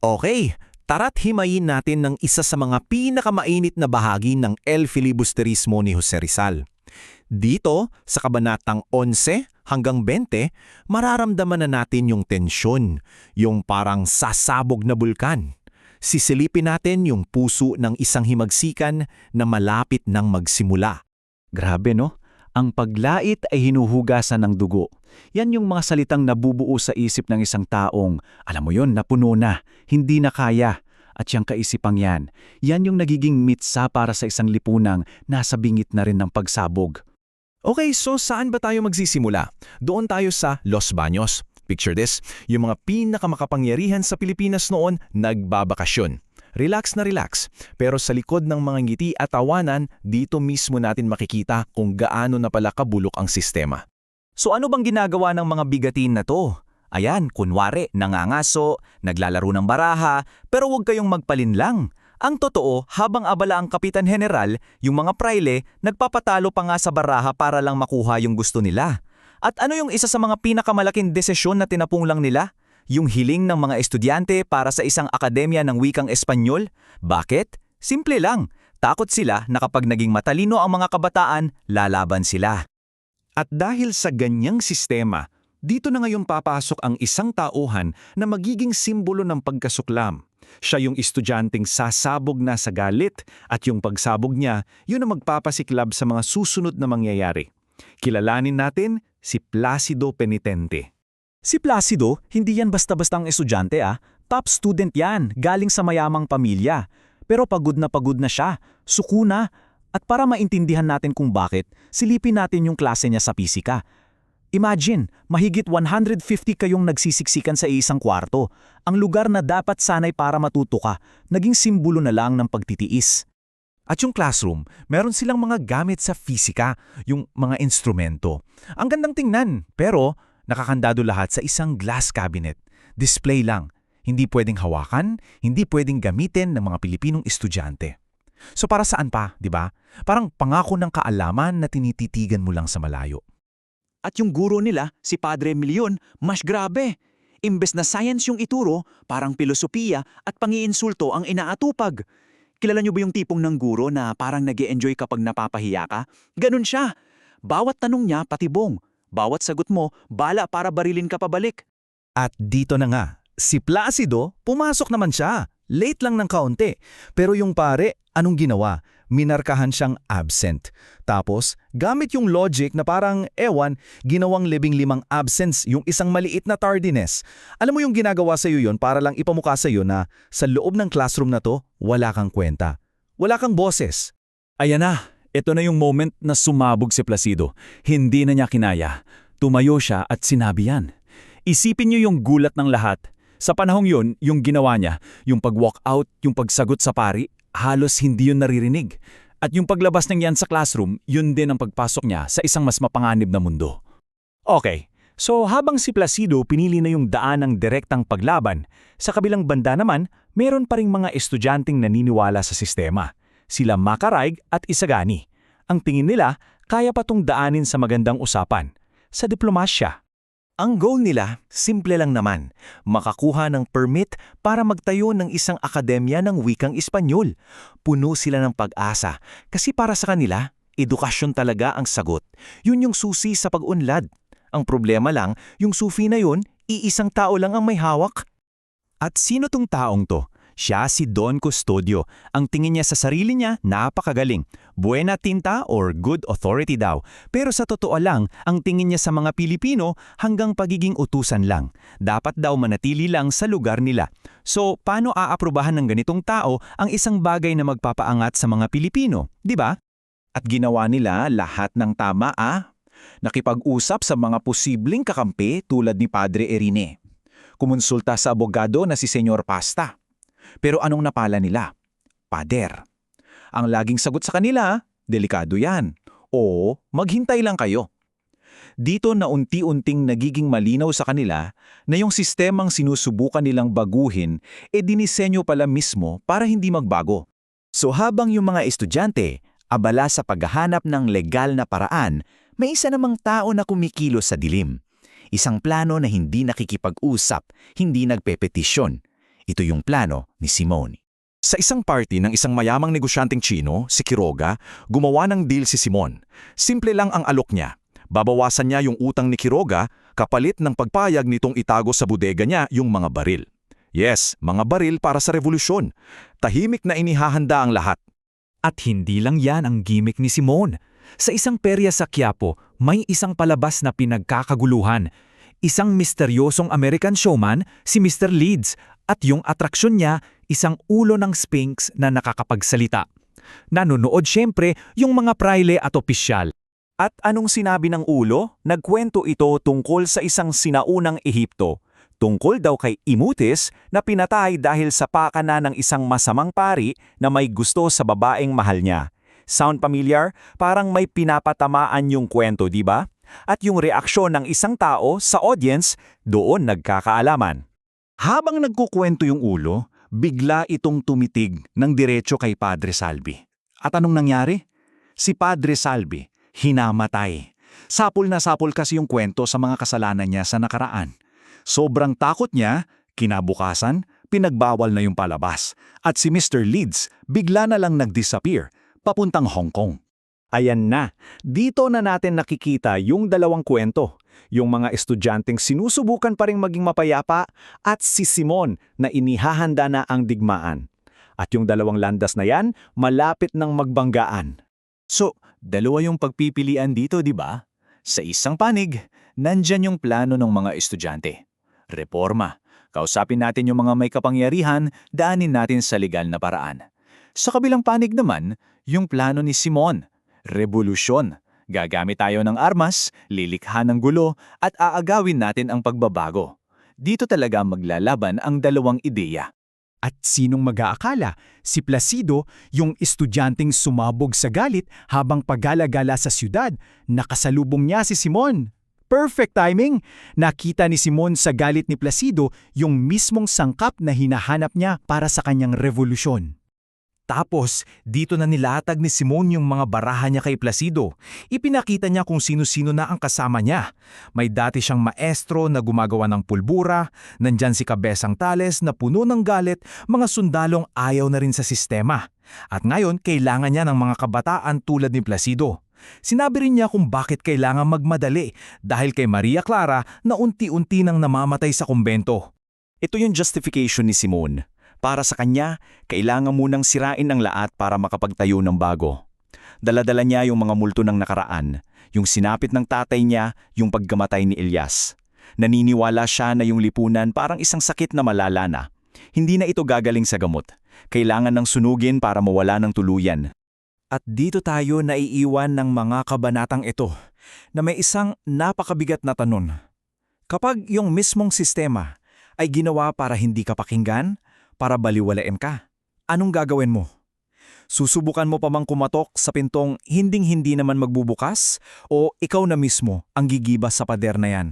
Okay, tara't himayin natin ng isa sa mga pinakamainit na bahagi ng El Filibusterismo ni Jose Rizal. Dito, sa kabanatang 11 hanggang 20, mararamdaman na natin yung tensyon, yung parang sasabog na bulkan. Sisilipin natin yung puso ng isang himagsikan na malapit nang magsimula. Grabe no? Ang paglait ay hinuhugasan ng dugo. Yan yung mga salitang nabubuo sa isip ng isang taong, alam mo yon, napuno na, hindi na kaya. At yung kaisipang yan yung nagiging mitsa para sa isang lipunang nasa bingit na rin ng pagsabog. Okay, so saan ba tayo magsisimula? Doon tayo sa Los Baños. Picture this, yung mga pinakamakapangyarihan sa Pilipinas noon nagbabakasyon. Relax na relax, pero sa likod ng mga ngiti at tawanan, dito mismo natin makikita kung gaano na pala kabulok ang sistema. So ano bang ginagawa ng mga bigatin na to? Ayan, kunwari, nangangaso, naglalaro ng baraha, pero huwag kayong magpalinlang. Ang totoo, habang abala ang Kapitan General, yung mga praile, nagpapatalo pa nga sa baraha para lang makuha yung gusto nila. At ano yung isa sa mga pinakamalaking desisyon na tinapong lang nila? Yung hiling ng mga estudyante para sa isang akademya ng wikang Espanyol? Bakit? Simple lang. Takot sila na kapag naging matalino ang mga kabataan, lalaban sila. At dahil sa ganyang sistema, dito na ngayon papasok ang isang tauhan na magiging simbolo ng pagkasuklam. Siya yung estudyanteng sasabog na sa galit at yung pagsabog niya, yun ang magpapasiklab sa mga susunod na mangyayari. Kilalanin natin si Placido Penitente. Si Placido, hindi yan basta-bastang estudyante Top student yan, galing sa mayamang pamilya. Pero pagod na siya, suko na. At para maintindihan natin kung bakit, silipin natin yung klase niya sa pisika. Imagine, mahigit 150 kayong nagsisiksikan sa isang kwarto. Ang lugar na dapat sanay para matuto ka, naging simbolo na lang ng pagtitiis. At yung classroom, meron silang mga gamit sa fisika, yung mga instrumento. Ang gandang tingnan, pero nakakandado lahat sa isang glass cabinet. Display lang. Hindi pwedeng hawakan, hindi pwedeng gamitin ng mga Pilipinong estudyante. So para saan pa, di ba? Parang pangako ng kaalaman na tinititigan mo lang sa malayo. At yung guro nila, si Padre Emilion, mas grabe. Imbes na science yung ituro, parang filosofiya at pangiinsulto ang inaatupag. Kilala niyo ba yung tipong ng guro na parang nag-e-enjoy kapag napapahiya ka? Ganun siya. Bawat tanong niya patibong. Bawat sagot mo, bala para barilin ka pabalik. At dito na nga, si Placido, pumasok naman siya. Late lang ng kaunti. Pero yung pare, anong ginawa? Minarkahan siyang absent. Tapos, gamit yung logic na parang, ginawang 15 absence yung isang maliit na tardiness. Alam mo yung ginagawa sa'yo yun para lang ipamukha sa'yo na sa loob ng classroom na to, wala kang kwenta. Wala kang boses. Ayan na, ito na yung moment na sumabog si Placido. Hindi na niya kinaya. Tumayo siya at sinabi yan. Isipin niyo yung gulat ng lahat. Sa panahong yun, yung ginawa niya, yung pag-walk out, yung pagsagot sa pari, halos hindi yun naririnig. At yung paglabas ng yan sa classroom, yun din ang pagpasok niya sa isang mas mapanganib na mundo. Okay, so habang si Placido pinili na yung daan ng direktang paglaban, sa kabilang banda naman, meron pa ring mga estudyanteng naniniwala sa sistema. Sila Macaraig at Isagani. Ang tingin nila, kaya pa tong daanin sa magandang usapan, sa diplomasya. Ang goal nila, simple lang naman, makakuha ng permit para magtayo ng isang akademya ng wikang Espanyol. Puno sila ng pag-asa kasi para sa kanila, edukasyon talaga ang sagot. Yun yung susi sa pag-unlad. Ang problema lang, yung sufi na yun, iisang tao lang ang may hawak. At sino tong taong to? Siya si Don Custodio. Ang tingin niya sa sarili niya, napakagaling. Buena tinta or good authority daw. Pero sa totoo lang, ang tingin niya sa mga Pilipino hanggang pagiging utusan lang. Dapat daw manatili lang sa lugar nila. So, paano aaprubahan ng ganitong tao ang isang bagay na magpapaangat sa mga Pilipino? Di ba? At ginawa nila lahat ng tama Nakipag-usap sa mga posibleng kakampi tulad ni Padre Erine. Kumonsulta sa abogado na si Senyor Pasta. Pero anong napala nila? Pader. Ang laging sagot sa kanila, delikado yan. O maghintay lang kayo. Dito na unti-unting nagiging malinaw sa kanila na yung sistemang sinusubukan nilang baguhin dinisenyo pala mismo para hindi magbago. So habang yung mga estudyante, abala sa paghahanap ng legal na paraan, may isa namang tao na kumikilos sa dilim. Isang plano na hindi nakikipag-usap, hindi nagpepetisyon. Ito yung plano ni Simone. Sa isang party ng isang mayamang negosyanteng Chino, si Quiroga, gumawa ng deal si Simon. Simple lang ang alok niya. Babawasan niya yung utang ni Quiroga kapalit ng pagpayag nitong itago sa bodega niya yung mga baril. Yes, mga baril para sa revolusyon. Tahimik na inihahanda ang lahat. At hindi lang yan ang gimmick ni Simon. Sa isang perya sa Quiapo, may isang palabas na pinagkakaguluhan. Isang misteryosong American showman, si Mr. Leeds, at yung atraksyon niya, isang ulo ng Sphinx na nakakapagsalita. Nanonood siyempre yung mga praile at opisyal. At anong sinabi ng ulo? Nagkwento ito tungkol sa isang sinaunang Ehipto. Tungkol daw kay Imutis na pinatay dahil sa pakana ng isang masamang pari na may gusto sa babaeng mahal niya. Sound familiar? Parang may pinapatamaan yung kwento, di ba? At yung reaksyon ng isang tao sa audience, doon nagkakaalaman. Habang nagkukwento yung ulo, bigla itong tumitig ng diretso kay Padre Salvi. At anong nangyari? Si Padre Salvi, hinamatay. Sapol na sapol kasi yung kwento sa mga kasalanan niya sa nakaraan. Sobrang takot niya, kinabukasan, pinagbawal na yung palabas. At si Mr. Leeds bigla na lang nag-disappear, papuntang Hong Kong. Ayan na, dito na natin nakikita yung dalawang kwento. Yung mga estudyanteng sinusubukan pa ring maging mapayapa at si Simon na inihahanda na ang digmaan. At yung dalawang landas na yan, malapit ng magbanggaan. So, dalawa yung pagpipilian dito, di ba? Sa isang panig, nandyan yung plano ng mga estudyante. Reforma. Kausapin natin yung mga may kapangyarihan, daanin natin sa legal na paraan. Sa kabilang panig naman, yung plano ni Simon. Revolusyon. Gagamit tayo ng armas, lilikha ng gulo, at aagawin natin ang pagbabago. Dito talaga maglalaban ang dalawang ideya. At sinong mag-aakala? Si Placido, yung estudyanteng sumabog sa galit habang pagala-gala sa syudad, nakasalubong niya si Simon. Perfect timing! Nakita ni Simon sa galit ni Placido yung mismong sangkap na hinahanap niya para sa kanyang revolusyon. Tapos, dito na nilatag ni Simon yung mga baraha niya kay Placido. Ipinakita niya kung sino-sino na ang kasama niya. May dati siyang maestro na gumagawa ng pulbura, nandyan si Kabesang Tales na puno ng galit, mga sundalong ayaw na rin sa sistema. At ngayon, kailangan niya ng mga kabataan tulad ni Placido. Sinabi rin niya kung bakit kailangan magmadali dahil kay Maria Clara na unti-unti nang namamatay sa kumbento. Ito yung justification ni Simon. Para sa kanya, kailangan munang sirain ang lahat para makapagtayo ng bago. Dala-dala niya yung mga multo ng nakaraan, yung sinapit ng tatay niya, yung pagkamatay ni Elias. Naniniwala siya na yung lipunan parang isang sakit na malala na. Hindi na ito gagaling sa gamot. Kailangan ng sunugin para mawala ng tuluyan. At dito tayo naiiwan ng mga kabanatang ito na may isang napakabigat na tanong. Kapag yung mismong sistema ay ginawa para hindi ka pakinggan, para baliwalain ka, anong gagawin mo? Susubukan mo pa bang kumatok sa pintong hinding-hindi naman magbubukas o ikaw na mismo ang gigibas sa pader na yan?